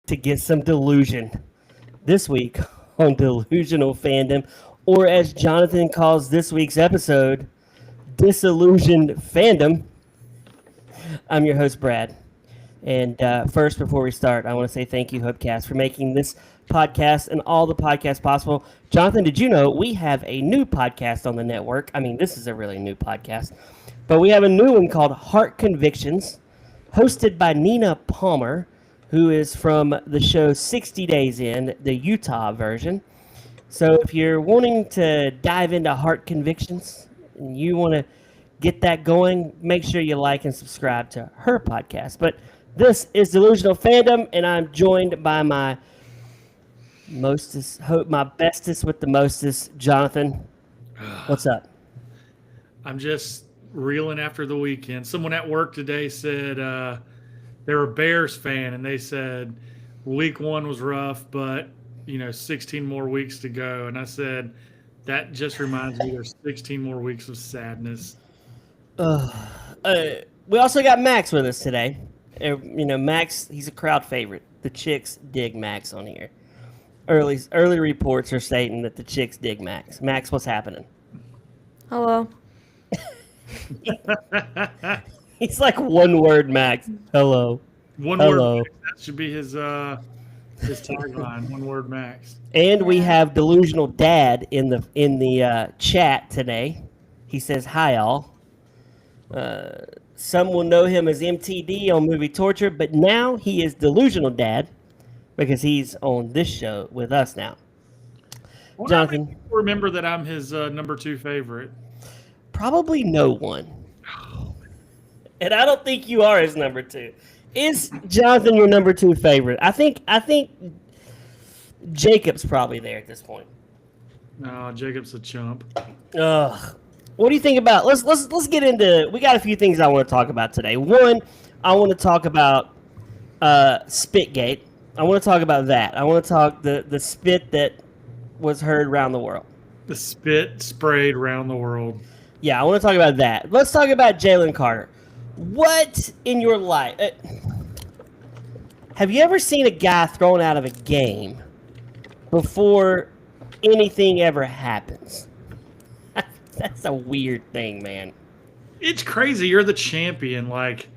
to get some delusion this week on Delusional Fandom, or as Jonathan calls this week's episode, Disillusioned Fandom. I'm your host, Brad. And first, before we start, I want to say thank you, Hubcast, for making this podcast and all the podcasts possible. Jonathan, did you know we have a new podcast on the network? I mean, this is a really new podcast, but we have a new one called Heart Convictions, hosted by Nina Palmer, who is from the show 60 Days In, the Utah version. So if you're wanting to dive into Heart Convictions and you want to get that going, make sure you like and subscribe to her podcast. But this is Delusional Fandom, and I'm joined by my bestest with the mostest, Jonathan. What's up? I'm just reeling after the weekend. Someone at work today said they were a Bears fan, and they said week one was rough, but 16 more weeks to go. And I said that just reminds me there's 16 more weeks of sadness. We also got Max with us today. Max, he's a crowd favorite. The chicks dig Max on here. Early reports are stating that the chicks dig Max. Max, what's happening? Hello. He's like one word, Max. Hello. One Hello. word. That should be his tagline. One word, Max. And we have Delusional Dad in the chat today. He says hi, all. Some will know him as MTD on Movie Torture, but now he is Delusional Dad because he's on this show with us now. Well, Jonathan, remember that I'm his number 2 favorite. probably no one, and I don't think you are his number 2. Is Jonathan your number 2 favorite? I think Jacob's probably there at this point. No, Jacob's a chump. Ugh. What do you think about? Let's get into. We got a few things I want to talk about today. One, I want to talk about Spitgate. I want to talk about that. I want to talk the spit that was heard around the world. The spit sprayed around the world. Yeah, I want to talk about that. Let's talk about Jalen Carter. What in your life have you ever seen a guy thrown out of a game before anything ever happens? That's a weird thing, man. It's crazy. You're the champion. Like,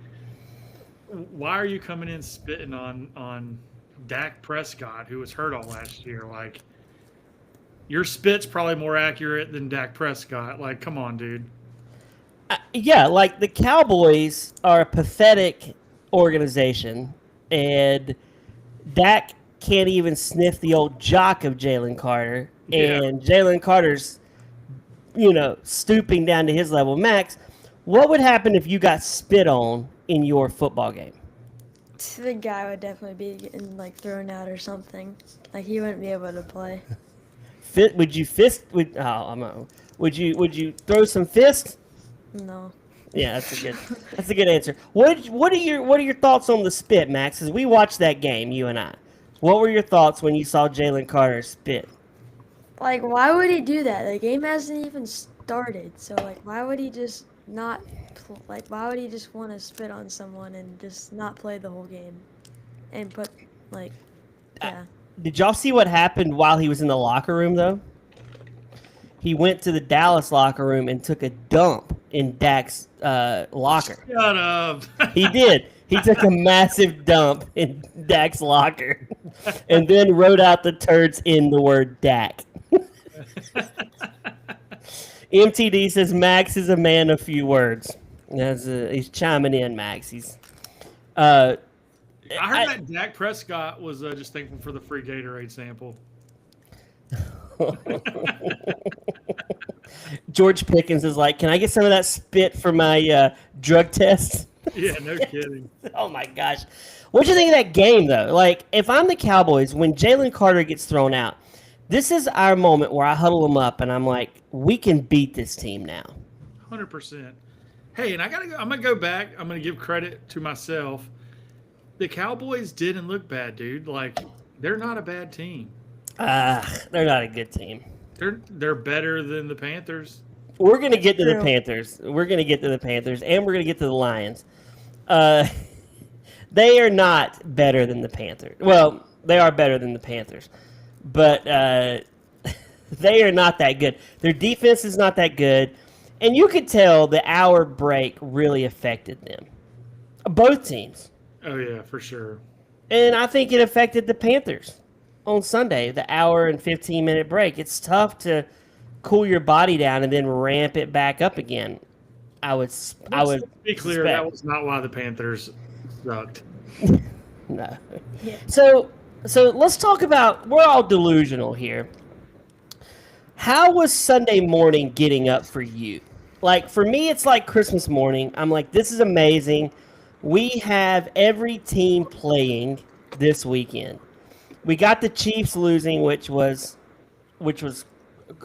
why are you coming in spitting on Dak Prescott, who was hurt all last year? Like, your spit's probably more accurate than Dak Prescott. Like, come on, dude. Yeah, like the Cowboys are a pathetic organization, and Dak can't even sniff the old jock of Jalen Carter, and Jalen Carter's stooping down to his level. Max, what would happen if you got spit on in your football game? The guy would definitely be getting thrown out or something. Like he wouldn't be able to play. Would you fist? Would you throw some fists? No. Yeah, that's a good answer. What are your thoughts on the spit, Max? As we watched that game, you and I, what were your thoughts when you saw Jalen Carter spit? Why would he do that? The game hasn't even started. So why would he just not? Why would he just want to spit on someone and just not play the whole game, and put yeah. Did y'all see what happened while he was in the locker room though? He went to the Dallas locker room and took a dump in Dak's locker. Shut up. He did. He took a massive dump in Dak's locker and then wrote out the turds in the word Dak. MTD says Max is a man of few words. He's chiming in, Max. I heard that Dak Prescott was just thankful for the free Gatorade sample. George Pickens is like, can I get some of that spit for my drug test? Yeah, no kidding. Oh, my gosh. What'd you think of that game, though? Like, if I'm the Cowboys, when Jalen Carter gets thrown out, this is our moment where I huddle them up, and I'm like, we can beat this team now. 100%. Hey, and I'm gonna go back. I'm gonna give credit to myself. The Cowboys didn't look bad, dude. Like, they're not a bad team. They're not a good team. They're better than the Panthers. We're gonna get to the Panthers. And we're gonna get to the Lions. They are not better than the Panthers. Well, they are better than the Panthers, but they are not that good. Their defense is not that good, and you could tell the hour break really affected them. Both teams. Oh yeah, for sure. And I think it affected the Panthers on Sunday, the hour and 15-minute break. It's tough to cool your body down and then ramp it back up again. I would be clear, suspect. that was not why the Panthers sucked. No. Yeah. So let's talk about, we're all delusional here. How was Sunday morning getting up for you? Like, for me, it's like Christmas morning. I'm like, this is amazing. We have every team playing this weekend. We got the Chiefs losing, which was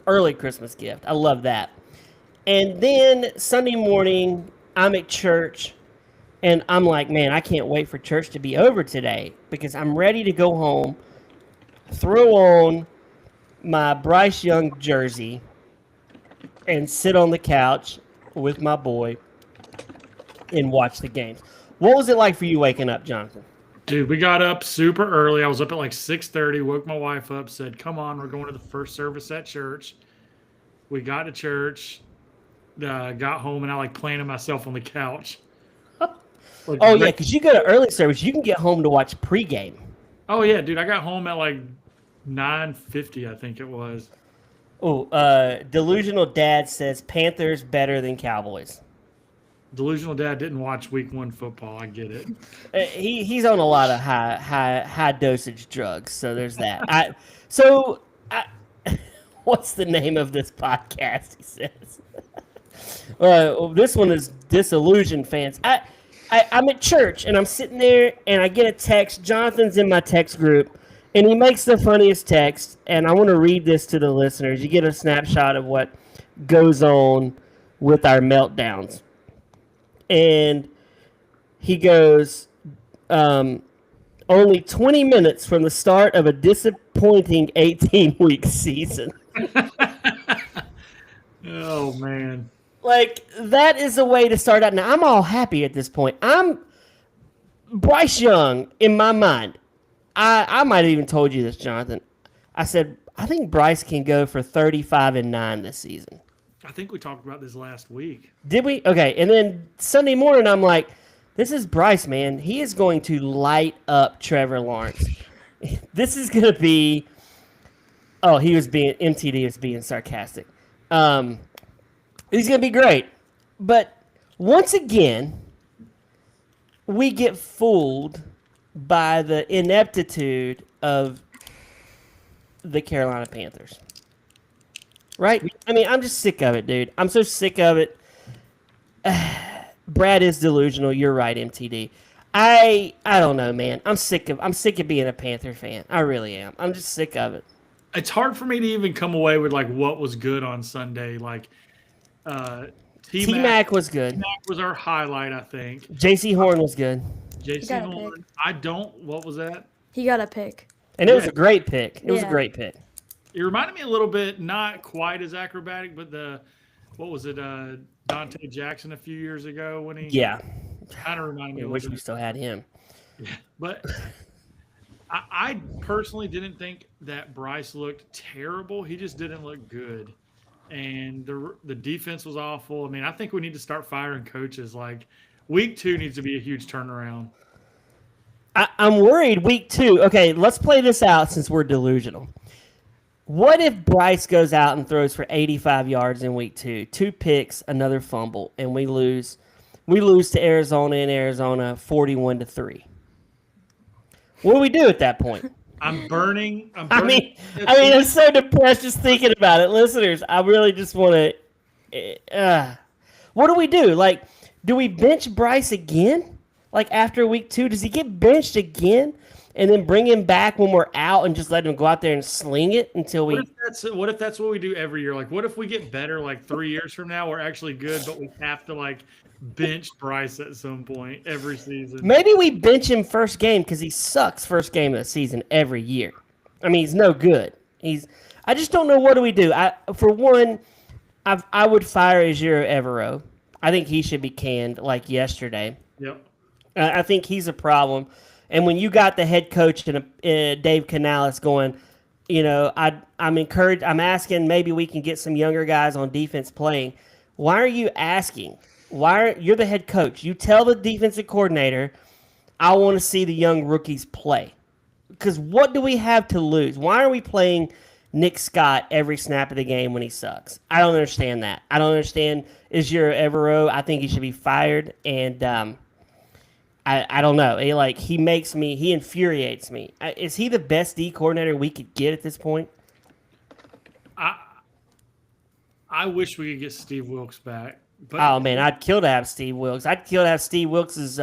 early Christmas gift. I love that. And then Sunday morning, I'm at church, and I'm like, man, I can't wait for church to be over today because I'm ready to go home, throw on my Bryce Young jersey, and sit on the couch with my boy and watch the games. What was it like for you waking up, Jonathan? Dude, we got up super early. I was up at like 6:30, woke my wife up, said, come on, we're going to the first service at church. We got to church, got home, and I like planted myself on the couch. Like, Oh, yeah, because you go to early service. You can get home to watch pregame. Oh, yeah, dude. I got home at like 9:50, I think it was. Oh, Delusional Dad says Panthers better than Cowboys. Delusional Dad didn't watch week 1 football. I get it. He's on a lot of high dosage drugs, so there's that. What's the name of this podcast? He says. This one is Disillusioned Fans. I'm at church and I'm sitting there and I get a text. Jonathan's in my text group and he makes the funniest text. And I want to read this to the listeners. You get a snapshot of what goes on with our meltdowns. And he goes, only 20 minutes from the start of a disappointing 18-week season. Oh, man. Like, that is a way to start out. Now, I'm all happy at this point. I'm Bryce Young, in my mind. I might have even told you this, Jonathan. I said, I think Bryce can go for 35-9 this season. I think we talked about this last week. Did we? Okay. And then Sunday morning, I'm like, this is Bryce, man. He is going to light up Trevor Lawrence. This is going to be. Oh, MTD was being sarcastic. He's going to be great. But once again, we get fooled by the ineptitude of the Carolina Panthers. Right? I mean, I'm just sick of it, dude. I'm so sick of it. Brad is delusional. You're right, MTD. I don't know, man. I'm sick of being a Panther fan. I really am. I'm just sick of it. It's hard for me to even come away with like what was good on Sunday. Like T-Mac was good. T-Mac was our highlight, I think. JC Horn was good. JC got a Horn. What was that? He got a pick. And it was a great pick. It was a great pick. It reminded me a little bit, not quite as acrobatic, but Dante Jackson a few years ago when he kind of reminded me. I wish we still had him. Yeah, but I personally didn't think that Bryce looked terrible. He just didn't look good, and the defense was awful. I mean, I think we need to start firing coaches. Like week 2 needs to be a huge turnaround. I'm worried week 2. Okay, let's play this out since we're delusional. What if Bryce goes out and throws for 85 yards in week 2, 2 picks, another fumble, and we lose to Arizona in Arizona 41-3? What do we do at that point? I'm burning. I mean, I'm so depressed just thinking about it. Listeners, I really just want to what do we do? Like, do we bench Bryce again? Like, after week 2, does he get benched again? And then bring him back when we're out and just let him go out there and sling it until we. What if that's what we do every year? Like, what if we get better like 3 years from now? We're actually good, but we have to like bench Bryce at some point every season. Maybe we bench him first game because he sucks first game of the season every year. I mean, he's no good. I just don't know what do we do. For one, I would fire Ejiro Evero. I think he should be canned like yesterday. Yep. I think he's a problem. And when you got the head coach and Dave Canales going, I'm encouraged. I'm asking maybe we can get some younger guys on defense playing. Why are you asking? You're the head coach? You tell the defensive coordinator, I want to see the young rookies play. Because what do we have to lose? Why are we playing Nick Scott every snap of the game when he sucks? I don't understand that. I don't understand Ejiro Evero. I think he should be fired. And I don't know. He infuriates me. Is he the best D coordinator we could get at this point? I wish we could get Steve Wilks back. But Oh man, I'd kill to have Steve Wilks. I'd kill to have Steve Wilks'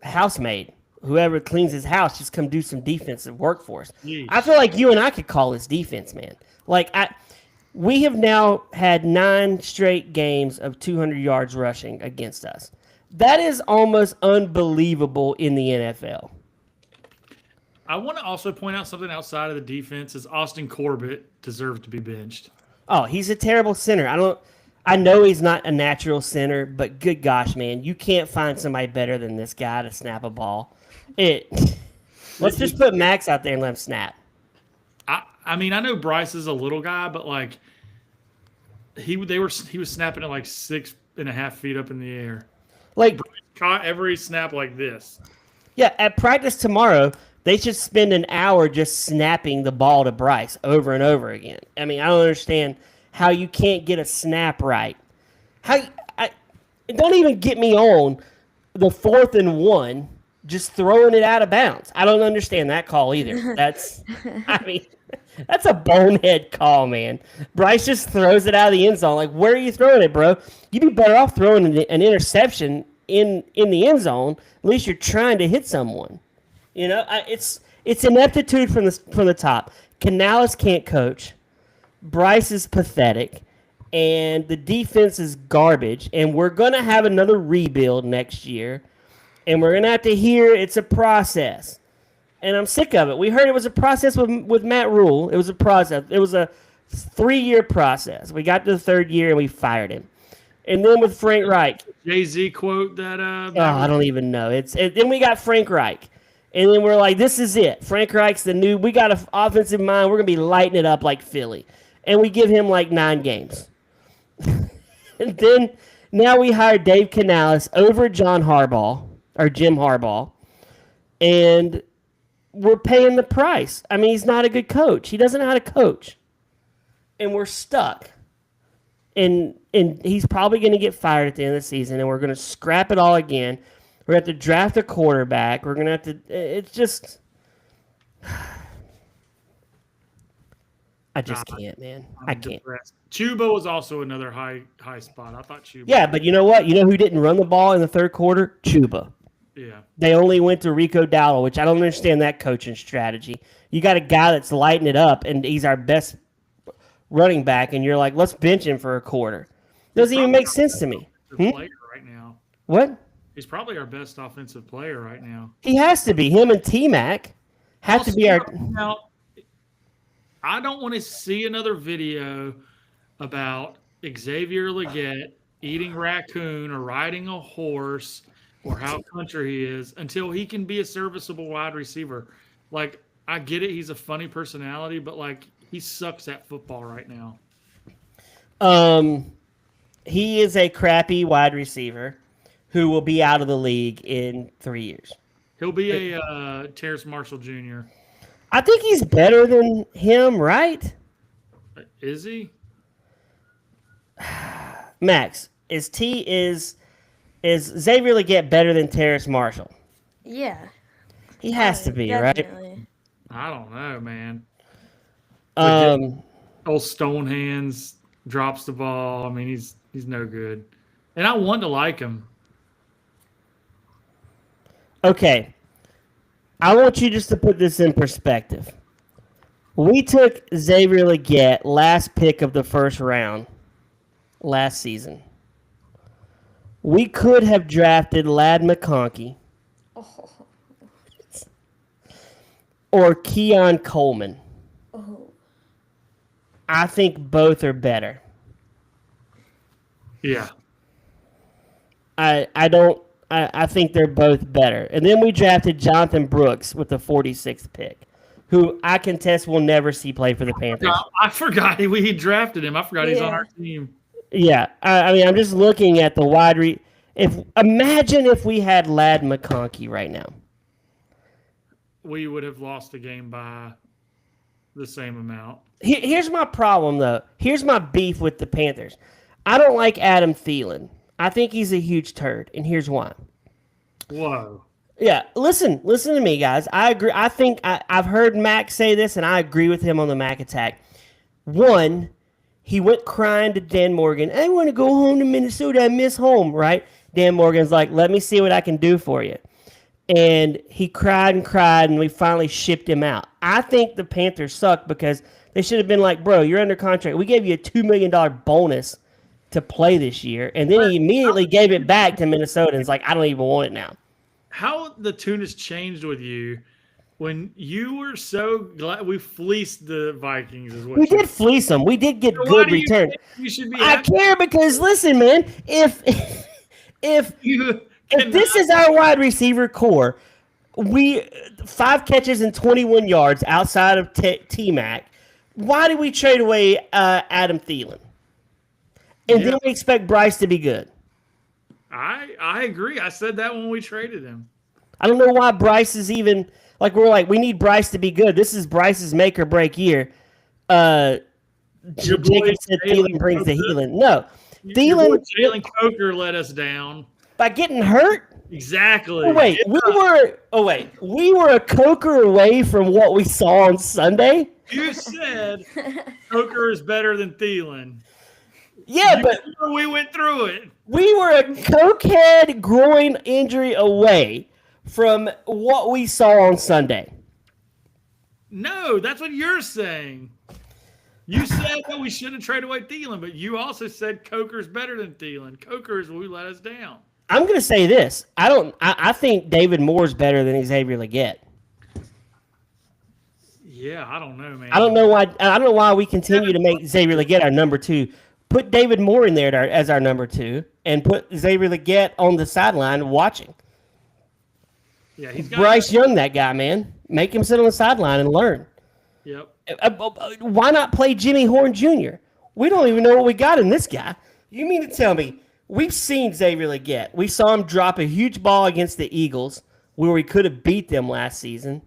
housemaid. Whoever cleans his house, just come do some defensive work for us. Yeesh. I feel like you and I could call his defense, man. We have now had 9 straight games of 200 yards rushing against us. That is almost unbelievable in the NFL. I want to also point out something outside of the defense is Austin Corbett deserved to be benched. Oh, he's a terrible center. I know he's not a natural center, but good gosh, man, you can't find somebody better than this guy to snap a ball. Let's just put Max out there and let him snap. I mean, I know Bryce is a little guy, but like he was snapping at like 6.5 feet up in the air. Like, Caught every snap like this. yeah, at practice tomorrow, they should spend an hour just snapping the ball to Bryce over and over again. I mean, I don't understand how you can't get a snap right. Don't even get me on the 4th and 1, just throwing it out of bounds. I don't understand that call either. That's a bonehead call, man. Bryce just throws it out of the end zone. Like, where are you throwing it, bro? You'd be better off throwing an interception in the end zone. At least you're trying to hit someone. It's ineptitude from the top. Canales can't coach. Bryce is pathetic, and the defense is garbage. And we're gonna have another rebuild next year, and we're gonna have to hear it's a process. And I'm sick of it. We heard it was a process with Matt Rule. It was a process. It was a 3-year process. We got to the 3rd year and we fired him. And then with Frank Reich, Jay-Z quote that. I don't even know. Then we got Frank Reich, and then we're like, this is it. Frank Reich's the new. We got an offensive mind. We're gonna be lighting it up like Philly, and we give him like 9 games. And then now we hire Dave Canales over Jim Harbaugh, and we're paying the price. I mean, he's not a good coach. He doesn't know how to coach, and we're stuck. And he's probably going to get fired at the end of the season, and we're going to scrap it all again. We're going to have to draft a quarterback. We're going to have to. It's just. I just can't, man. I can't. Depressed. Chuba was also another high spot. I thought Chuba. Yeah, but you know what? You know who didn't run the ball in the 3rd quarter? Chuba. Yeah. They only went to Rico Dowdle, which I don't understand that coaching strategy. You got a guy that's lighting it up, and he's our best running back, and you're like, let's bench him for a quarter. Doesn't even make sense to me. Player right now. What? He's probably our best offensive player right now. He has to be. Him and T-Mac have to be our. Now, I don't want to see another video about Xavier Legette eating raccoon or riding a horse or how country he is until he can be a serviceable wide receiver. Like, I get it. He's a funny personality, but like, he sucks at football right now. He is a crappy wide receiver who will be out of the league in 3 years. He'll be a Terrace Marshall Jr. I think he's better than him, right? Is he? Max, is Xavier Legette better than Terrace Marshall? Yeah. He has to be, definitely. right? I don't know, man. Old Stonehands drops the ball. I mean, he's no good. And I want to like him. Okay. I want you just to put this in perspective. We took Xavier Legette, last pick of the 1st round, last season. We could have drafted Ladd McConkey or Keon Coleman. I think both are better. Yeah. I don't I think they're both better. And then we drafted Jonathan Brooks with the 46th pick, who I contest will never see play for the Panthers. I forgot we drafted him. I forgot he's on Yeah. our team. Yeah, I mean, I'm just looking at the imagine if we had Lad McConkey right now. We would have lost the game by the same amount. Here's my problem, though. Here's my beef with the Panthers. I don't like Adam Thielen. I think he's a huge turd, and here's why. Whoa. Yeah, listen to me, guys. I agree. I think I've heard Mac say this, and I agree with him on the Mac attack. One, he went crying to Dan Morgan. I want to go home to Minnesota. I miss home, right? Dan Morgan's like, let me see what I can do for you. And he cried, and we finally shipped him out. I think the Panthers suck because they should have been like, bro, you're under contract. We gave you a $2 million bonus to play this year. And then he immediately gave it back to Minnesota. And it's like, I don't even want it now. How the tune has changed with you when you were so glad we fleeced the Vikings is what We you did fleece them. We did get So why good do you return. think you should be I happy care because, listen, man, if you this is our wide receiver core, we 5 catches and 21 yards outside of T-Mac. Why did we trade away Adam Thielen? And then we expect Bryce to be good. I agree. I said that when we traded him. I don't know why Bryce is even like we're like we need Bryce to be good. This is Bryce's make or break year. Your Jacob boy said Jalen Thielen brings the Coker. healing. No, Your boy Thielen Jalen Coker let us down. by getting hurt. Exactly. Oh, wait, we were a Coker away from what we saw on Sunday. You said Coker is better than Thielen. Yeah, but We went through it. we were a cokehead groin injury away from what we saw on Sunday. No, that's what you're saying. You said that we shouldn't trade away Thielen, but you also said Coker's better than Thielen. Coker is who let us down. I'm going to say this. I think David Moore's better than Xavier Legette. Yeah, I don't know, man. I don't know why we continue to make Xavier Legette our number 2. Put David Moore in there as our number 2 and put Xavier Legette on the sideline watching. Yeah, he's got Bryce Young, that guy, man. Make him sit on the sideline and learn. Yep. Why not play Jimmy Horn Jr.? We don't even know what we got in this guy. You mean to tell me we've seen Xavier Legette? We saw him drop a huge ball against the Eagles where we could have beat them last season.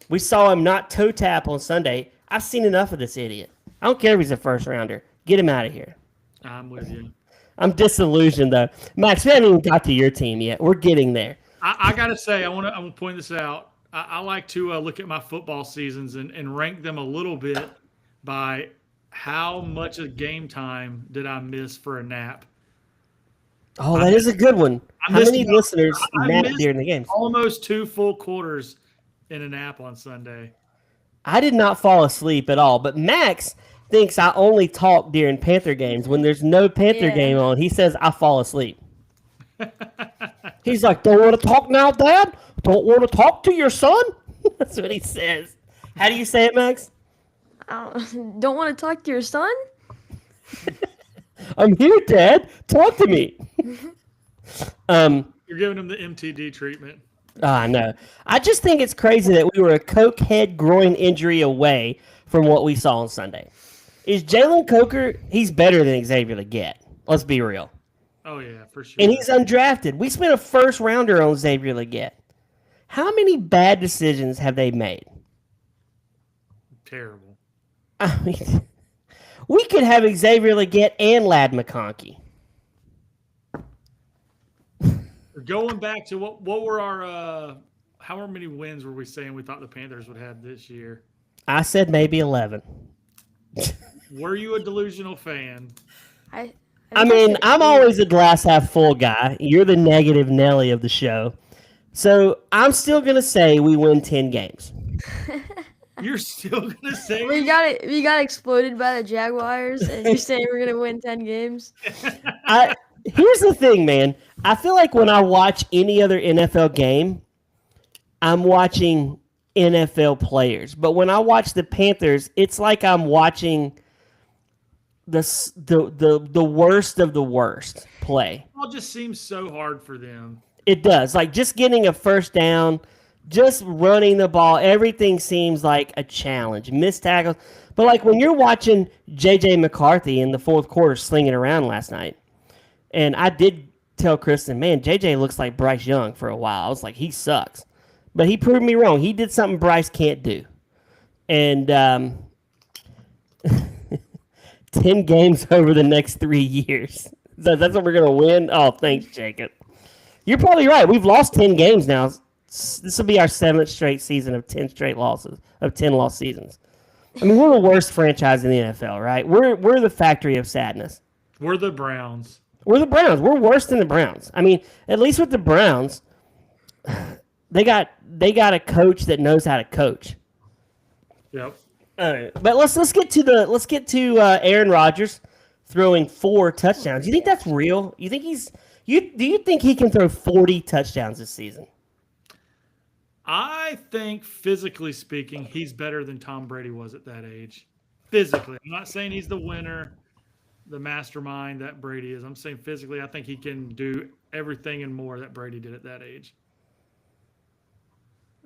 We saw him not toe tap on Sunday. I've seen enough of this idiot. I don't care if he's a first rounder. Get him out of here. I'm with you. I'm disillusioned though. Max, we haven't even got to your team yet. We're getting there. I gotta say, I want to point this out. I like to look at my football seasons and rank them a little bit by how much of game time did I miss for a nap. Oh, that is a good one. How missed many about- listeners I napped missed during the games? Almost 2 full quarters in a nap on Sunday. I did not fall asleep at all, but Max thinks I only talk during Panther games. When there's no Panther Yeah. game on, he says I fall asleep. He's like, don't want to talk now, Dad? Don't want to talk to your son? That's what he says. How do you say it, Max? Don't want to talk to your son? I'm here, Dad. Talk to me. You're giving him the MTD treatment. No. I just think it's crazy that we were a cokehead groin injury away from what we saw on Sunday. Is Jalen Coker, he's better than Xavier Legette. Let's be real. Oh, yeah, for sure. And he's undrafted. We spent a first rounder on Xavier Legette. How many bad decisions have they made? Terrible. I mean, we could have Xavier Legette and Lad McConkey. Going back to what were our how many wins were we saying we thought the Panthers would have this year? I said maybe 11. Were you a delusional fan? I mean, I'm always a glass half full guy. You're the negative Nelly of the show. So I'm still going to say we win 10 games. You're still gonna say We got exploded by the Jaguars, and you're saying we're gonna win 10 games? Here's the thing, man. I feel like when I watch any other NFL game, I'm watching NFL players. But when I watch the Panthers, it's like I'm watching the worst of the worst play. it all just seems so hard for them. It does. Like just getting a first down, just running the ball, everything seems like a challenge. Missed tackles. But like when you're watching J.J. McCarthy in the fourth quarter slinging around last night, and I did tell Kristen, man, J.J. looks like Bryce Young for a while. I was like, he sucks. But he proved me wrong. He did something Bryce can't do. And 10 games over the next 3 years. That's what we're going to win? Oh, thanks, Jacob. You're probably right. We've lost 10 games now. This will be our 7th straight season of 10 straight losses, of 10 lost seasons. I mean, we're the worst franchise in the NFL, right? We're the factory of sadness. We're the Browns. We're the Browns. We're worse than the Browns. I mean, at least with the Browns, they got a coach that knows how to coach. Yep. All right, but let's get to Aaron Rodgers throwing 4 touchdowns. You think that's real? You think do you think he can throw 40 touchdowns this season? I think, physically speaking, he's better than Tom Brady was at that age. Physically. I'm not saying he's the winner, the mastermind that Brady is. I'm saying physically, I think he can do everything and more that Brady did at that age.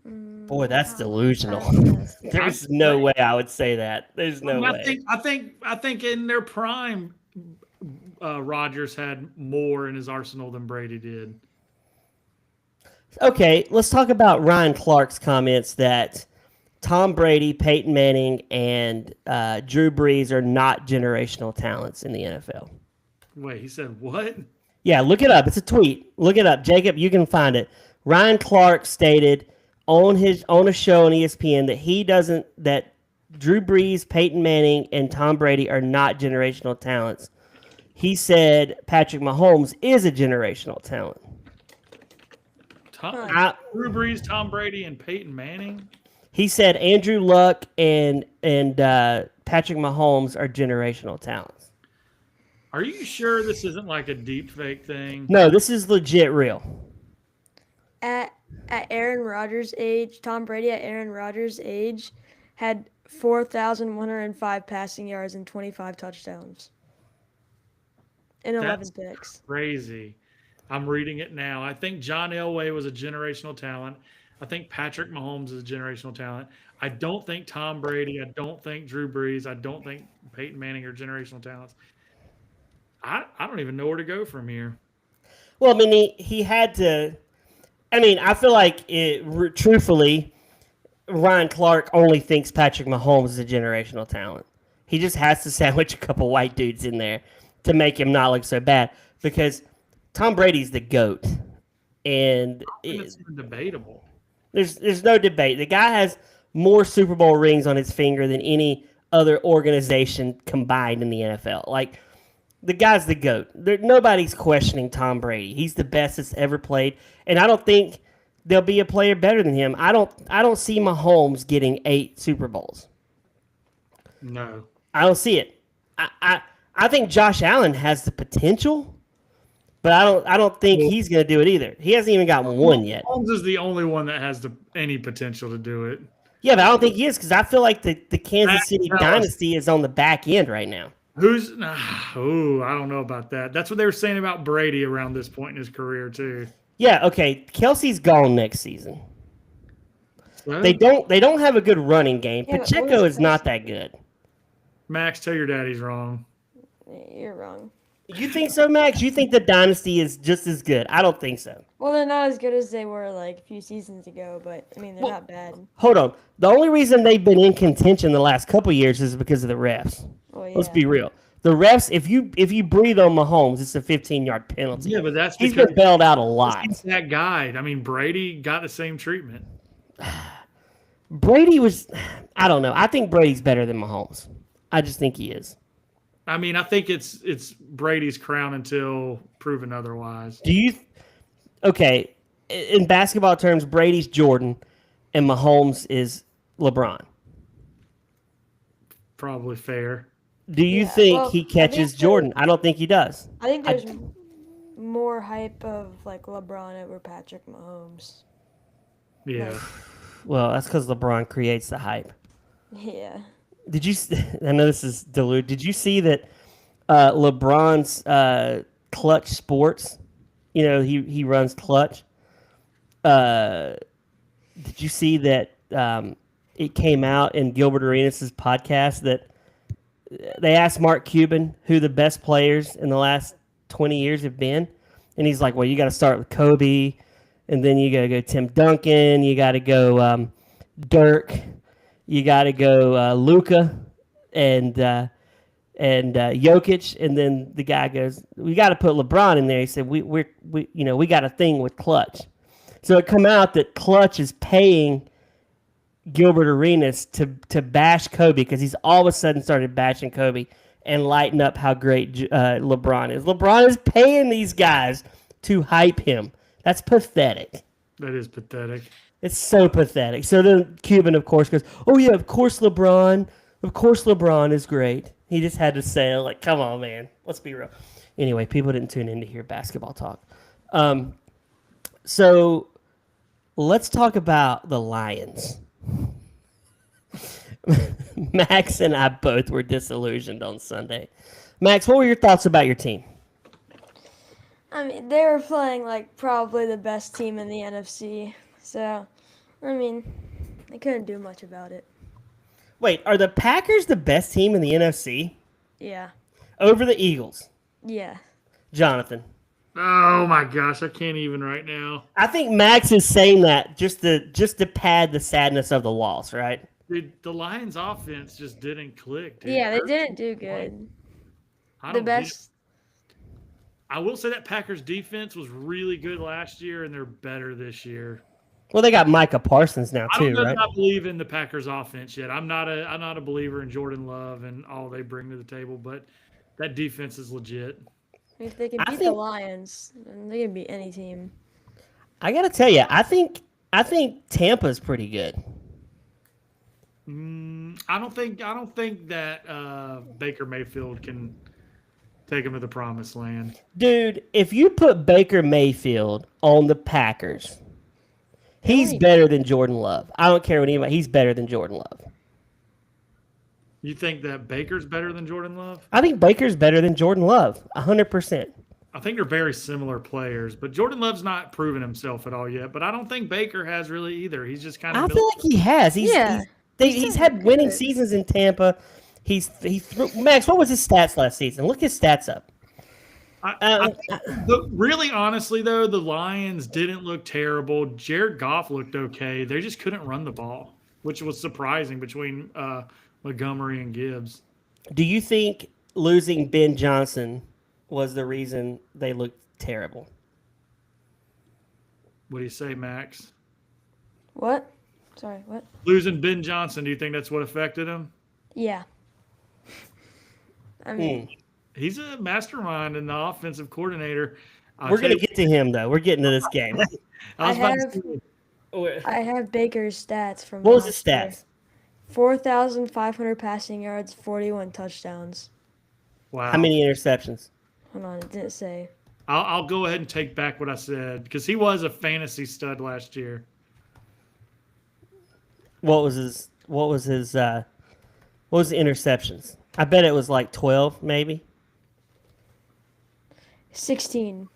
Boy, that's delusional. Yes. There's no way I would say that. There's no way. I think in their prime, Rodgers had more in his arsenal than Brady did. Okay, let's talk about Ryan Clark's comments that Tom Brady, Peyton Manning, and Drew Brees are not generational talents in the NFL. Wait, he said what? Yeah, look it up. It's a tweet. Look it up. Jacob, you can find it. Ryan Clark stated on a show on ESPN that Drew Brees, Peyton Manning, and Tom Brady are not generational talents. He said Patrick Mahomes is a generational talent. Drew Brees, Tom Brady, and Peyton Manning? He said Andrew Luck and Patrick Mahomes are generational talents. Are you sure this isn't like a deep fake thing? No, this is legit real. At Aaron Rodgers' age, Tom Brady at Aaron Rodgers' age had 4,105 passing yards and 25 touchdowns and 11 picks. Crazy. I'm reading it now. I think John Elway was a generational talent. I think Patrick Mahomes is a generational talent. I don't think Tom Brady. I don't think Drew Brees. I don't think Peyton Manning are generational talents. I don't even know where to go from here. Well, I mean, he had to. I mean, I feel like truthfully, Ryan Clark only thinks Patrick Mahomes is a generational talent. He just has to sandwich a couple white dudes in there to make him not look so bad because Tom Brady's the GOAT. And it's even debatable. There's no debate. The guy has more Super Bowl rings on his finger than any other organization combined in the NFL. Like, the guy's the GOAT. Nobody's questioning Tom Brady. He's the best that's ever played. And I don't think there'll be a player better than him. I don't see Mahomes getting 8 Super Bowls. No. I don't see it. I think Josh Allen has the potential, but I don't think he's going to do it either. He hasn't even gotten one yet. Mahomes is the only one that has any potential to do it. Yeah, but I don't think he is because I feel like the Kansas City dynasty is on the back end right now. I don't know about that. That's what they were saying about Brady around this point in his career too. Yeah, okay. Kelsey's gone next season. Well, They don't have a good running game. Yeah, but Pacheco what is is not that good. Max, tell your daddy's wrong. You're wrong. You think so, Max? You think the dynasty is just as good? I don't think so. Well, they're not as good as they were like a few seasons ago, but I mean they're not bad. Hold on. The only reason they've been in contention the last couple years is because of the refs. Well, yeah. Let's be real. The refs, if you breathe on Mahomes, it's a 15-yard penalty. Yeah, but that's He's because been bailed out a lot. he's that guy. I mean, Brady got the same treatment. Brady was, I don't know. I think Brady's better than Mahomes. I just think he is. I mean, I think it's Brady's crown until proven otherwise. Okay, in basketball terms, Brady's Jordan and Mahomes is LeBron. Probably fair. Do you Yeah, think well, he I think catches so. Jordan? I don't think he does. I think there's more hype of like LeBron over Patrick Mahomes. Yeah. Well, that's because LeBron creates the hype. Yeah. Did you? I know this is dilute. Did you see that LeBron's Clutch Sports? You know, he runs Clutch. did you see that it came out in Gilbert Arenas' podcast that they asked Mark Cuban who the best players in the last 20 years have been? And he's like, well, you got to start with Kobe, and then you got to go Tim Duncan, you got to go Dirk, you got to go Luka, and Jokic, and then the guy goes, we got to put LeBron in there. He said, we got a thing with Clutch. So it come out that Clutch is paying Gilbert Arenas to bash Kobe because he's all of a sudden started bashing Kobe and lighten up how great LeBron is. LeBron is paying these guys to hype him. That's pathetic. That is pathetic. It's so pathetic. So then Cuban, of course, goes, oh, yeah, of course LeBron is great. He just had to say, like, come on, man. Let's be real. Anyway, people didn't tune in to hear basketball talk. So let's talk about the Lions. Max and I both were disillusioned on Sunday. Max, what were your thoughts about your team? I mean, they were playing like probably the best team in the NFC. So, I mean, they couldn't do much about it. Wait, are the Packers the best team in the NFC? Yeah. Over the Eagles? Yeah. Jonathan. Oh my gosh, I can't even right now. I think Max is saying that just to pad the sadness of the loss, right? Dude, the Lions offense just didn't click, dude. Yeah, they didn't do good. I The don't get it. best. I will say that Packers defense was really good last year, and they're better this year. Well, they got Micah Parsons now I don't too, know right? if I believe in the Packers offense yet. I'm not a believer in Jordan Love and all they bring to the table, but that defense is legit. If they can I beat the think- Lions, then they can beat any team. I got to tell you, I think Tampa's pretty good. I don't think that Baker Mayfield can take them to the promised land. Dude, if you put Baker Mayfield on the Packers, he's Really? better than Jordan Love. I don't care what anybody. He's better than Jordan Love. You think that Baker's better than Jordan Love? I think Baker's better than Jordan Love, 100%. I think they're very similar players, but Jordan Love's not proven himself at all yet. But I don't think Baker has really either. He's just kind I of. feel like he has. Yeah. He's had winning good. seasons in Tampa. He threw Max. What was his stats last season? Look his stats up. Really, honestly, though, the Lions didn't look terrible. Jared Goff looked okay. They just couldn't run the ball, which was surprising between Montgomery and Gibbs. Do you think losing Ben Johnson was the reason they looked terrible? What do you say, Max? What? Sorry, what? Losing Ben Johnson, do you think that's what affected him? Yeah. I mean, He's a mastermind and the offensive coordinator. We're going to get to him, though. We're getting to this game. I was I about to have- say, I have Baker's stats from What was his last year. stats? 4,500 passing yards, 41 touchdowns. wow. How many interceptions? Hold on, it didn't say. I'll go ahead and take back what I said because he was a fantasy stud last year. What was his interceptions? I bet it was like 12, maybe. 16.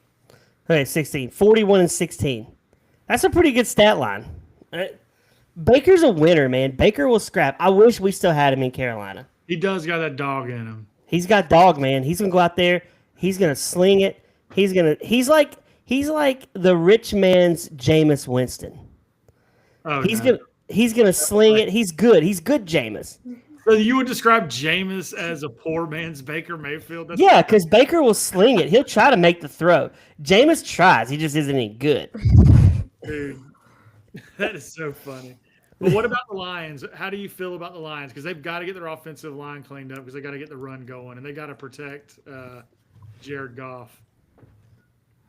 Okay, 16. 41 and 16. That's a pretty good stat line. Baker's a winner, man. Baker will scrap. I wish we still had him in Carolina. He does got that dog in him. He's got dog, man. He's gonna go out there. He's gonna sling it. He's like the rich man's Jameis Winston. Oh, He's no. gonna sling it. He's good. He's good, Jameis. So you would describe Jameis as a poor man's Baker Mayfield? That's Yeah, because Baker will sling it. He'll try to make the throw. Jameis tries. He just isn't any good. Dude, that is so funny. But what about the Lions? How do you feel about the Lions? Because they've got to get their offensive line cleaned up because they got to get the run going and they got to protect Jared Goff.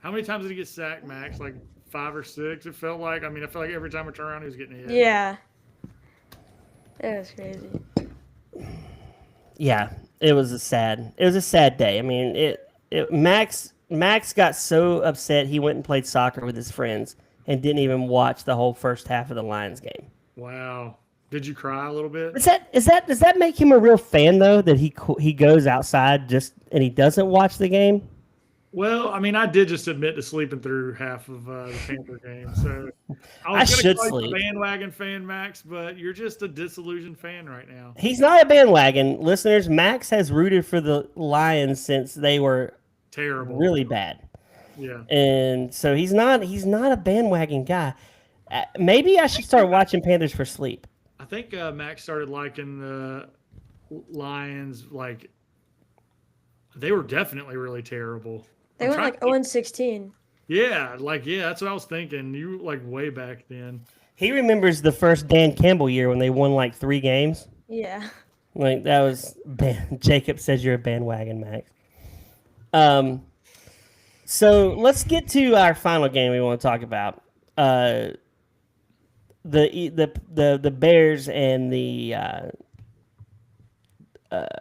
How many times did he get sacked, Max? Like 5 or 6, it felt like. I mean, I felt like every time I turn around, he was getting hit. Yeah. It was crazy. Yeah, it was a sad day. I mean, Max got so upset he went and played soccer with his friends and didn't even watch the whole first half of the Lions game. Wow. Did you cry a little bit? Does that make him a real fan though? That he goes outside and he doesn't watch the game? Well, I mean, I did just admit to sleeping through half of the Panther game, so I I was should going to call you sleep. a bandwagon fan, Max, but you're just a disillusioned fan right now. He's not a bandwagon. Listeners, Max has rooted for the Lions since they were Terrible. really bad. Yeah. And so he's not a bandwagon guy. Maybe I should start watching Panthers for sleep. I think Max started liking the Lions. Like, they were definitely really terrible. They I'm went trying like to- 0-16. Yeah, that's what I was thinking. You like way back then. He remembers the first Dan Campbell year when they won like 3 games. Yeah. Like that was Jacob says you're a bandwagon, Max. So let's get to our final game we want to talk about. The Bears and the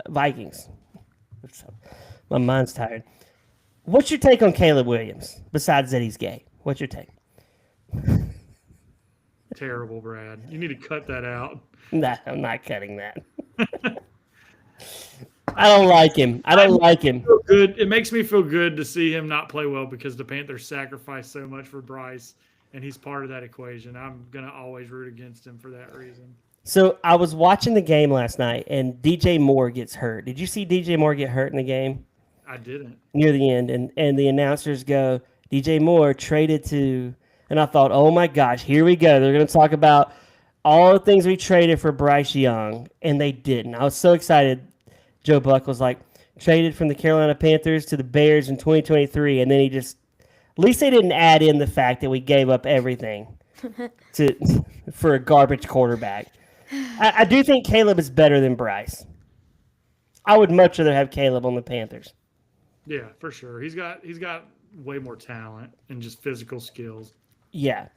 Vikings. My mind's tired. What's your take on Caleb Williams? Besides that he's gay, what's your take? Terrible, Brad. You need to cut that out. Nah, I'm not cutting that. I don't like him. I don't like him. Good. It makes me feel good to see him not play well because the Panthers sacrificed so much for Bryce, and he's part of that equation. I'm gonna always root against him for that reason. So I was watching the game last night, and DJ Moore gets hurt. Did you see DJ Moore get hurt in the game I didn't. near the end? And the announcers go, DJ Moore traded to, and I thought, oh my gosh, here we go. They're going to talk about all the things we traded for Bryce Young, and they didn't. I was so excited. Joe Buck was like, traded from the Carolina Panthers to the Bears in 2023, and then he just, at least they didn't add in the fact that we gave up everything for a garbage quarterback. I do think Caleb is better than Bryce. I would much rather have Caleb on the Panthers. Yeah, for sure. He's got way more talent and just physical skills. Yeah.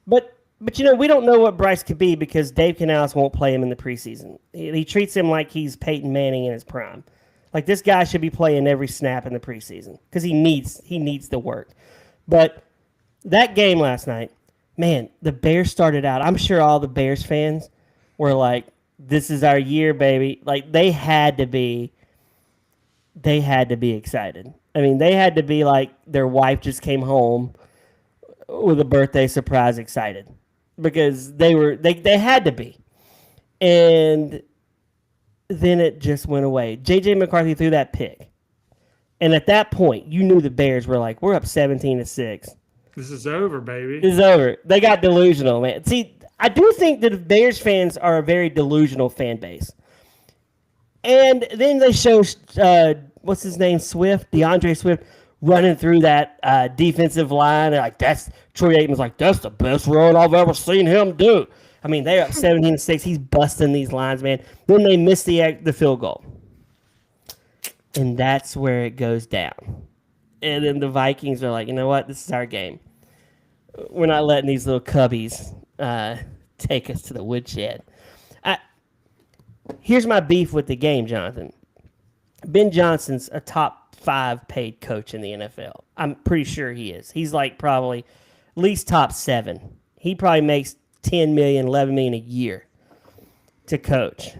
But we don't know what Bryce could be because Dave Canales won't play him in the preseason. He treats him like he's Peyton Manning in his prime. Like this guy should be playing every snap in the preseason because he needs the work. But that game last night, man, the Bears started out. I'm sure all the Bears fans were like, "This is our year, baby!" Like they had to be excited. I mean, they had to be like their wife just came home with a birthday surprise, excited because they had to be. And then it just went away. J.J. McCarthy threw that pick, and at that point, you knew the Bears were like, "We're up 17-6. This is over, baby. This is over." They got delusional, man. See, I do think that Bears fans are a very delusional fan base. And then they show, what's his name, DeAndre Swift, running through that defensive line. And like, Troy Aikman's like, that's the best run I've ever seen him do. I mean, they're up 17-6. He's busting these lines, man. Then they miss the field goal. And that's where it goes down. And then the Vikings are like, you know what? This is our game. We're not letting these little cubbies take us to the woodshed. Here's my beef with the game, Jonathan. Ben Johnson's a top 5 paid coach in the NFL. I'm pretty sure he is. He's like probably at least top 7. He probably makes $10 million, $11 million a year to coach.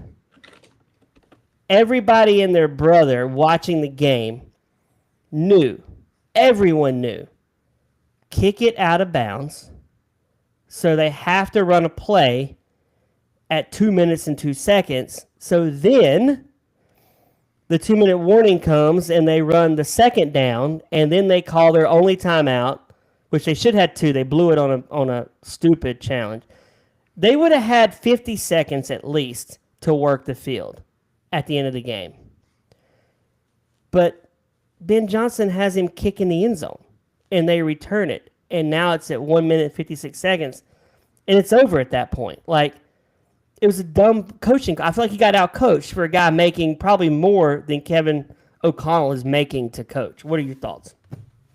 Everybody and their brother watching the game knew, everyone knew, kick it out of bounds. So they have to run a play at 2 minutes and 2 seconds. So then the 2-minute warning comes and they run the second down, and then they call their only timeout, which they should have 2. They blew it on a stupid challenge. They would have had 50 seconds at least to work the field at the end of the game. But Ben Johnson has him kick in the end zone, and they return it. And now it's at 1 minute and 56 seconds, and it's over at that point. Like, it was a dumb coaching. I feel like he got out-coached for a guy making probably more than Kevin O'Connell is making to coach. What are your thoughts?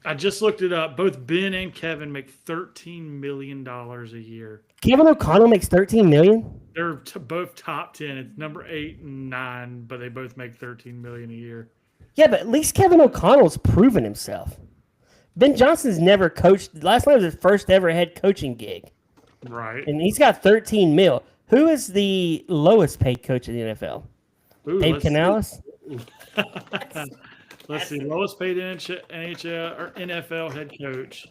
I just looked it up. Both Ben and Kevin make $13 million a year. Kevin O'Connell makes $13 million? They're both top 10. It's number 8 and 9, but they both make $13 million a year. Yeah, but at least Kevin O'Connell's proven himself. Ben Johnson's never coached. Last night was his first ever head coaching gig. Right. And he's got $13 million. Who is the lowest paid coach in the NFL? Ooh, Dave Canales? Let's see. Lowest paid NHL or NFL head coach.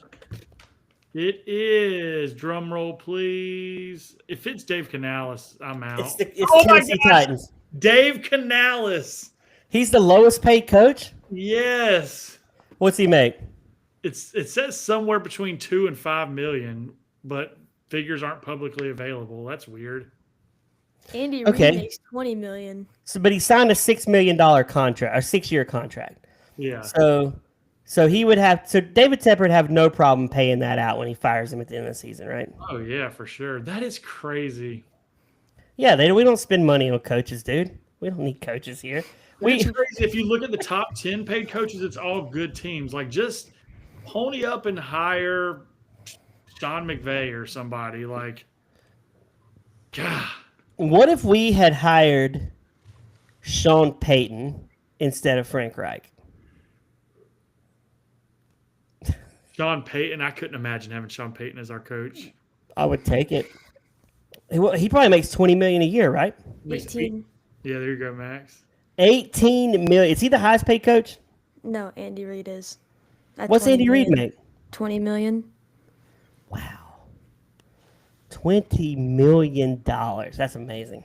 It is, drum roll, please. If it's Dave Canales, I'm out. It's Oh my Tennessee gosh. Titans. Dave Canales. He's the lowest paid coach. Yes. What's he make? It says somewhere between 2 and 5 million, but figures aren't publicly available. That's weird. Andy Okay. Reid makes 20 million. So, but he signed a $6 million contract, a 6-year contract. Yeah. So he would have. So David Tepper would have no problem paying that out when he fires him at the end of the season, right? Oh yeah, for sure. That is crazy. Yeah, we don't spend money on coaches, dude. We don't need coaches here. It's crazy. If you look at the top 10 paid coaches, it's all good teams. Like, just pony up and hire Sean McVay or somebody. Like, God. What if we had hired Sean Payton instead of Frank Reich? Sean Payton, I couldn't imagine having Sean Payton as our coach. I would take it. He probably makes $20 million a year, right? 18. Yeah, there you go, Max. $18 million. Is he the highest paid coach? No, Andy Reid is. At What's 20 Andy Reid million. make? 20 million. Wow. $20 million. That's amazing.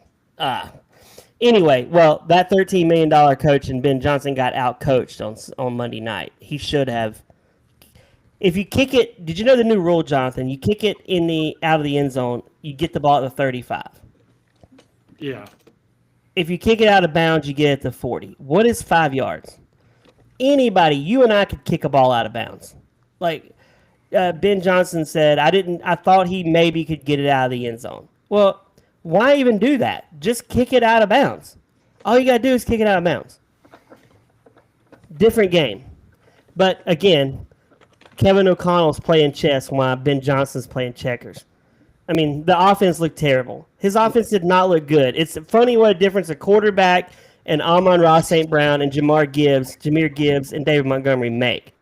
Anyway, well, that $13 million coach and Ben Johnson got out-coached on Monday night. He should have. If you kick it, did you know the new rule, Jonathan? You kick it out of the end zone, you get the ball at the 35. Yeah. If you kick it out of bounds, you get it at the 40. What is 5 yards? Anybody, you and I could kick a ball out of bounds. Like Ben Johnson said, I thought he maybe could get it out of the end zone. Well, why even do that? Just kick it out of bounds. All you got to do is kick it out of bounds. Different game. But again, Kevin O'Connell's playing chess while Ben Johnson's playing checkers. I mean, the offense looked terrible. His offense did not look good. It's funny what a difference a quarterback and Amon-Ra St. Brown and Jahmyr Gibbs, and David Montgomery make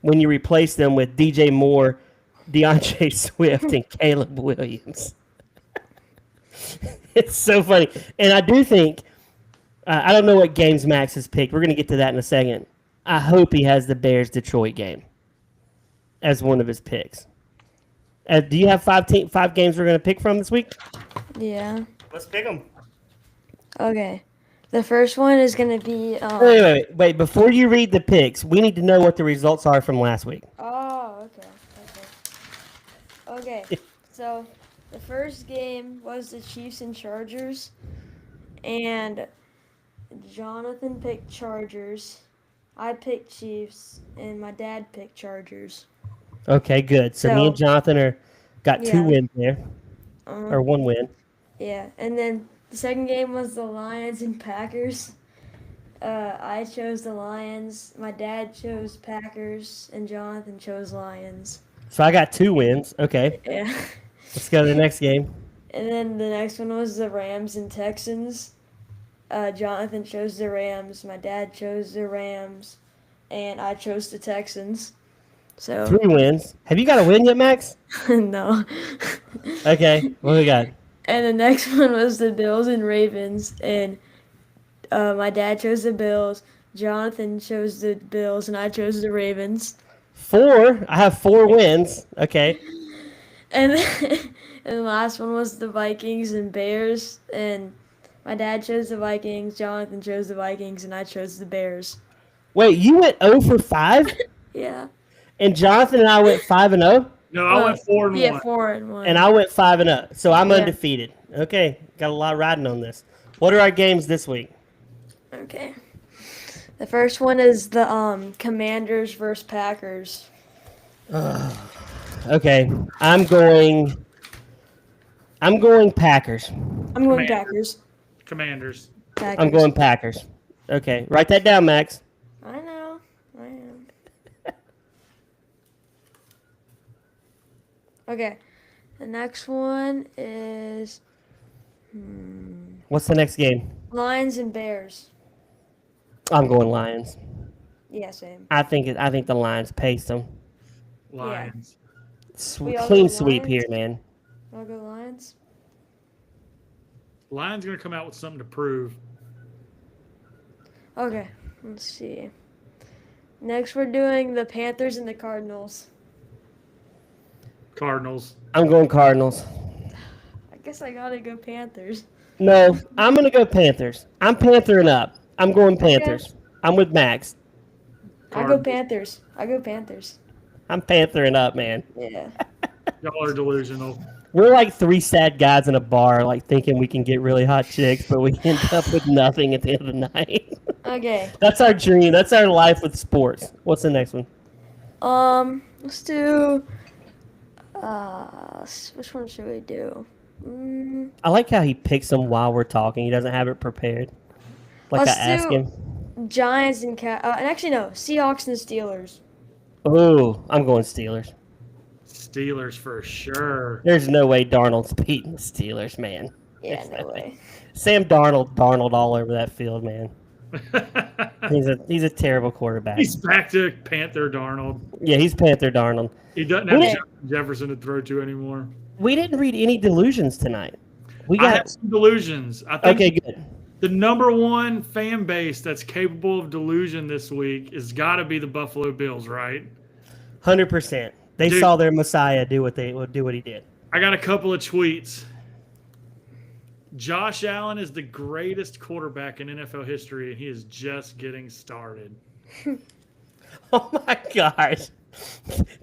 when you replace them with DJ Moore, DeAndre Swift, and Caleb Williams. It's so funny. And I do think, I don't know what games Max has picked. We're going to get to that in a second. I hope he has the Bears-Detroit game as one of his picks. Do you have five games we're going to pick from this week? Yeah. Let's pick them. Okay. The first one is going to be. Wait. Before you read the picks, we need to know what the results are from last week. Oh, okay. So the first game was the Chiefs and Chargers, and Jonathan picked Chargers. I picked Chiefs, and my dad picked Chargers. Okay, good. So me and Jonathan got 2 wins there, or 1 win. Yeah, and then the second game was the Lions and Packers. I chose the Lions. My dad chose Packers, and Jonathan chose Lions. So I got 2 wins. Okay. Yeah. Let's go to the next game. And then the next one was the Rams and Texans. Jonathan chose the Rams. My dad chose the Rams, and I chose the Texans. So 3 wins. Have you got a win yet, Max? no. Okay. What do we got? And the next one was the Bills and Ravens, and my dad chose the Bills. Jonathan chose the Bills, and I chose the Ravens. 4. I have 4 wins. Okay. And the last one was the Vikings and Bears, and my dad chose the Vikings. Jonathan chose the Vikings, and I chose the Bears. Wait, you went 0 for 5? Yeah. And Jonathan and I went 5 and 0? No, I went 4 and 1. Yeah, 4 and 1. And I went 5 and 0. So I'm undefeated. Okay. Got a lot riding on this. What are our games this week? Okay. The first one is the Commanders versus Packers. Okay. I'm going Packers. I'm going Packers. Commanders. Packers. I'm going Packers. Okay. Write that down, Max. I know. I am. Okay. The next one is What's the next game? Lions and Bears. I'm going Lions. Yeah, same. I think the Lions paced them. Lions. We all Clean go sweep Lions? here, man. I'll go Lions. Lions going to come out with something to prove. Okay. Let's see. Next, we're doing the Panthers and the Cardinals. Cardinals. I'm going Cardinals. I guess I gotta go Panthers. No, I'm going to go Panthers. I'm Panthering up. I'm going Panthers. I'm with Max. I go Cardinals. Panthers. I go Panthers. I'm Panthering up, man. Yeah. Y'all are delusional. We're like three sad guys in a bar, like thinking we can get really hot chicks, but we end up with nothing at the end of the night. Okay. That's our dream. That's our life with sports. What's the next one? Let's do. Which one should we do? I like how he picks them while we're talking. He doesn't have it prepared. Like I Let's ask do- him. Giants and and actually no, Seahawks and Steelers. Oh, I'm going Steelers. Steelers for sure. There's no way Darnold's beating the Steelers, man. Yeah, There's no no way. Sam Darnold all over that field, man. He's a terrible quarterback. He's back to Panther Darnold. Yeah, he's Panther Darnold. He doesn't have Yeah. Justin Jefferson to throw to anymore. We didn't read any delusions tonight. We I got have some delusions. I think okay, good. the number one fan base that's capable of delusion this week has got to be the Buffalo Bills, right? 100%. They Dude. saw their Messiah do what he did. I got a couple of tweets. Josh Allen is the greatest quarterback in NFL history, and he is just getting started. Oh my gosh.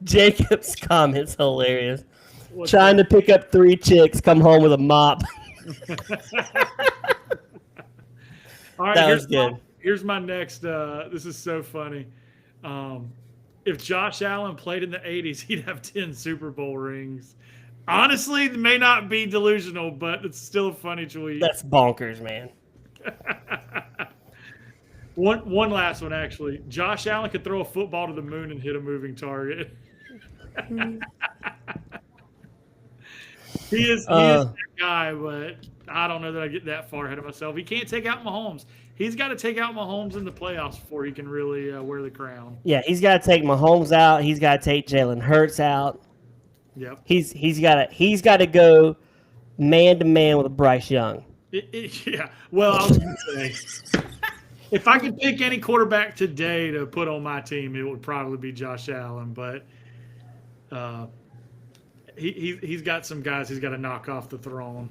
Jacob's comment's hilarious. What's Trying to pick up 3 chicks, come home with a mop. All right, That was good. Here's my next. This is so funny. If Josh Allen played in the 80s, he'd have 10 Super Bowl rings. Honestly, it may not be delusional, but it's still a funny tweet. That's bonkers, man. One last one, actually. Josh Allen could throw a football to the moon and hit a moving target. He is that guy, but I don't know that I get that far ahead of myself. He can't take out Mahomes. He's got to take out Mahomes in the playoffs before he can really wear the crown. Yeah, he's got to take Mahomes out. He's got to take Jalen Hurts out. Yep. He's got to go man to man with Bryce Young. Yeah. Well, I was going to say, if I could pick any quarterback today to put on my team, it would probably be Josh Allen. But he's got some guys he's got to knock off the throne.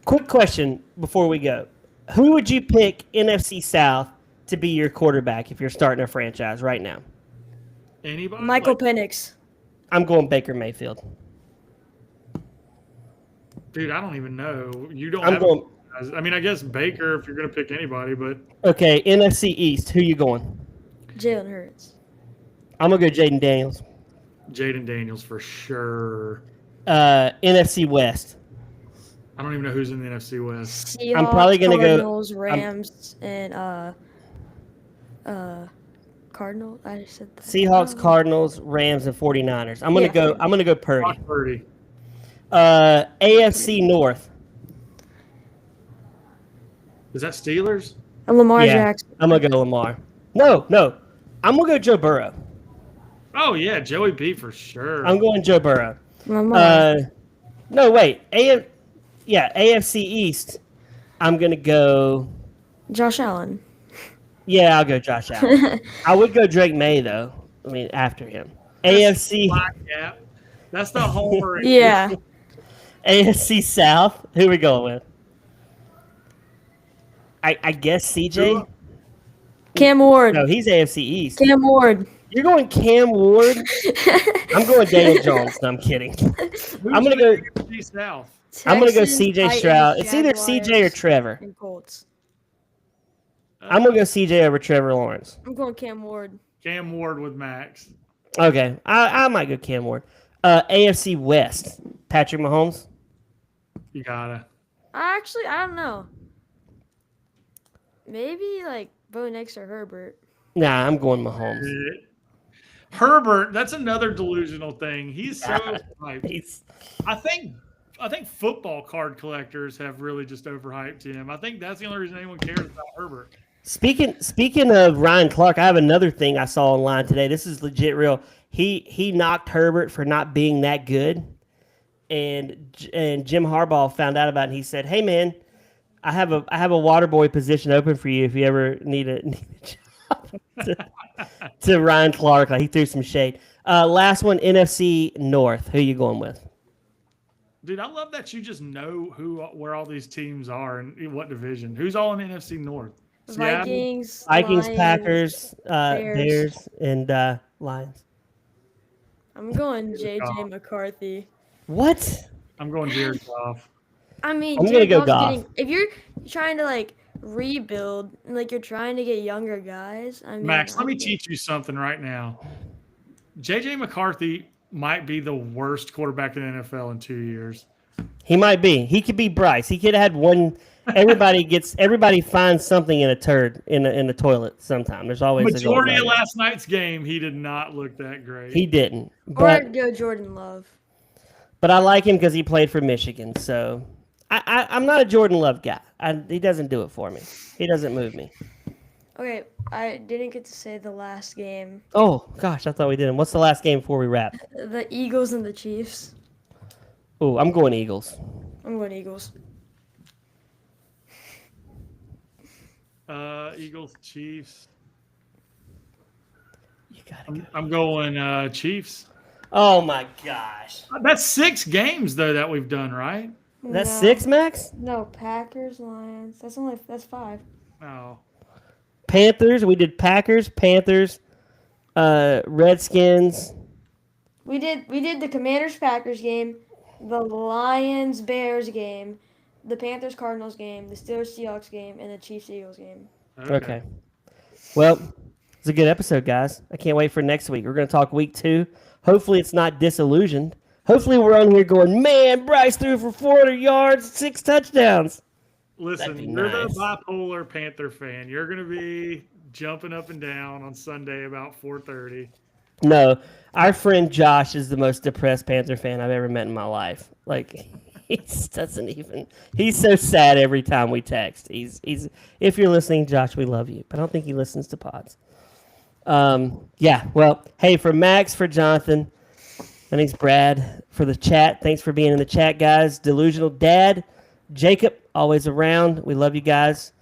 Quick question before we go. Who would you pick NFC South to be your quarterback if you're starting a franchise right now? Anybody? Michael Penix. I'm going Baker Mayfield. Dude, I don't even know. You don't I'm have going. I mean, I guess Baker if you're going to pick anybody, but Okay, NFC East. Who you going? Jalen Hurts. I'm gonna go Jaden Daniels. Jaden Daniels for sure. NFC West. I don't even know who's in the NFC West. Seahawks, I'm probably gonna go- Cardinals, Rams, and Cardinals. I just said that. Seahawks, Cardinals, Rams, and 49ers. I'm gonna Yeah. go. I'm gonna go Purdy. Brock Purdy. AFC North. Is that Steelers? And Lamar Yeah. Jackson. I'm gonna go Lamar. No. I'm gonna go Joe Burrow. Oh yeah, Joey B for sure. I'm going Joe Burrow. Lamar. No, wait. AFC East. I'm gonna go. Josh Allen. Yeah, I'll go Josh Allen. I would go Drake May though. I mean, after him. AFC. Black Gap. That's the homer. Yeah. AFC South. Who we going with? I guess CJ. Cam Ward. No, he's AFC East. Cam Ward. You're going Cam Ward. I'm going Daniel Jones. No, I'm kidding. I'm gonna go. South. I'm gonna go Texans, CJ Titans, Stroud. It's either CJ or Jaguars, Trevor. and Colts. I'm gonna go CJ over Trevor Lawrence. I'm going Cam Ward. Cam Ward with Max. Okay, I might go Cam Ward. AFC West. Patrick Mahomes. You gotta. I don't know. Maybe like Bo Nix or Herbert. Nah, I'm going Mahomes. Herbert, that's another delusional thing. He's so hyped. He's I think football card collectors have really just overhyped him. I think that's the only reason anyone cares about Herbert. Speaking of Ryan Clark, I have another thing I saw online today. This is legit real. He knocked Herbert for not being that good, and Jim Harbaugh found out about it. And he said, "Hey man, I have a water boy position open for you if you ever need a job." to Ryan Clark. Like, he threw some shade. Last one, NFC North. Who you going with? Dude, I love that you just know where all these teams are and in what division. Who's all in NFC North? Seattle? Vikings, Vikings, Lions. Packers, Bears. Bears, and Lions. I'm going JJ McCarthy. What? I'm going Jared Goff. I mean, I'm gonna Jared go Goff's Goff. if you're trying to like rebuild, like you're trying to get younger guys. I mean, Max, let I me think- teach you something right now. JJ McCarthy might be the worst quarterback in the NFL in 2 years. He might be. He could be Bryce. He could have had one. Everybody finds something in a turd in the toilet sometime. There's always Majority a of gold nugget. last night's game, he did not look that great. He didn't, Or but go Jordan Love. I like him because he played for Michigan. So I'm not a Jordan Love guy. He doesn't do it for me. He doesn't move me. Okay, I didn't get to say the last game. Oh gosh, I thought we did. What's the last game before we wrap? The Eagles and the Chiefs. Oh, I'm going Eagles. I'm going Eagles. Eagles, Chiefs. You gotta go. I'm going Chiefs. Oh my gosh, That's 6 games though that we've done, right? that's No. 6, Max. No, Packers, Lions. That's 5. Oh, Panthers. We did Packers, Panthers, Redskins. We did the Commanders Packers game, the Lions Bears game, the Panthers Cardinals game, the Steelers Seahawks game, and the Chiefs Eagles game. Okay. Well, it's a good episode, guys. I can't wait for next week. We're going to talk week 2. Hopefully, it's not disillusioned. Hopefully, we're on here going, man, Bryce threw for 400 yards, 6 touchdowns. Listen, That'd be you're nice. the bipolar Panther fan. You're going to be jumping up and down on Sunday about 4:30. No, our friend Josh is the most depressed Panther fan I've ever met in my life. Like, he doesn't even. He's so sad every time we text. He's. If you're listening, Josh, we love you, but I don't think he listens to pods. Yeah. Well, hey, for Max, for Jonathan, and thanks Brad for the chat. Thanks for being in the chat, guys. Delusional Dad, Jacob, always around. We love you guys.